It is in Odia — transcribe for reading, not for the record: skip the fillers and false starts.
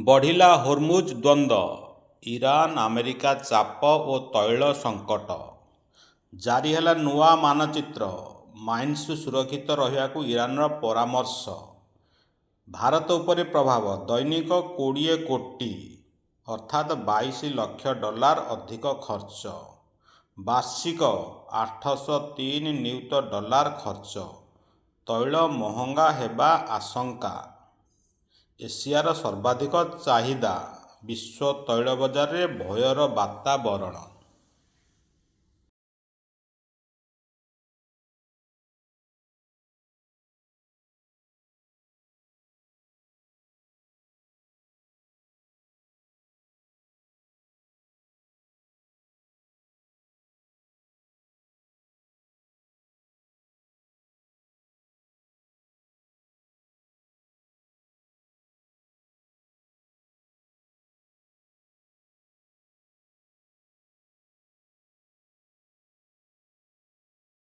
ବଢ଼ିଲା ହୋର୍ମୁଜ୍ ଦ୍ୱନ୍ଦ୍ୱ, ଇରାନ ଆମେରିକା ଚାପ ଓ ତୈଳ ସଙ୍କଟ। ଜାରି ହେଲା ନୂଆ ମାନଚିତ୍ର, ମାଇନ୍ସରୁ ସୁରକ୍ଷିତ ରହିବାକୁ ଇରାନର ପରାମର୍ଶ। ଭାରତ ଉପରେ ପ୍ରଭାବ, ଦୈନିକ 20 କୋଟି ଅର୍ଥାତ୍ $22 ଲକ୍ଷ ଅଧିକ ଖର୍ଚ୍ଚ। ବାର୍ଷିକ $803 ଖର୍ଚ୍ଚ। ତୈଳ ମହଙ୍ଗା ହେବା ଆଶଙ୍କା। ଏସିଆର ସର୍ବାଧିକ ଚାହିଦା, ବିଶ୍ୱ ତୈଳ ବଜାରରେ ଭୟର ବାତାବରଣ।